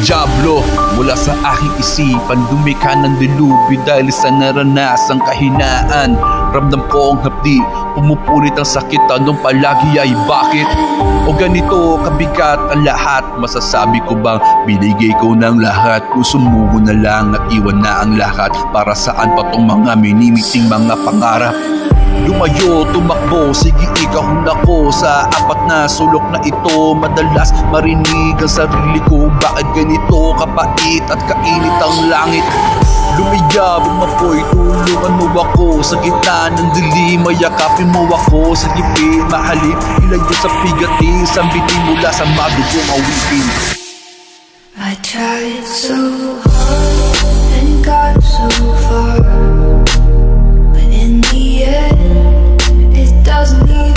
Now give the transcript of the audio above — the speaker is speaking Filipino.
Diablo mula sa aking isipan, lumikha ng dilubyo dahil sa naranasang kahinaan. Ramdam ko ang hapdi, pumupulit ang sakit, tanong palagi ay bakit? O ganito kabigat ang lahat, masasabi ko bang binigay ko ng lahat? Kung sumuko na lang at iwan na ang lahat, para saan pa tong mga minimiting mga pangarap? Lumayo, tumakbo, sige ikahon ako sa apat na sulok na ito. Madalas marinig ang sarili ko, bakit ganito kapait at kainit ang langit? Lumiyab, umapoy, tulungan mo ako sa gitna ng dilim, mayakapin mo ako sa gipin, mahalin, ilayo sa pigatin, sambitin mula sa madugong awitin. I tried so hard and got so far, but in the end it doesn't even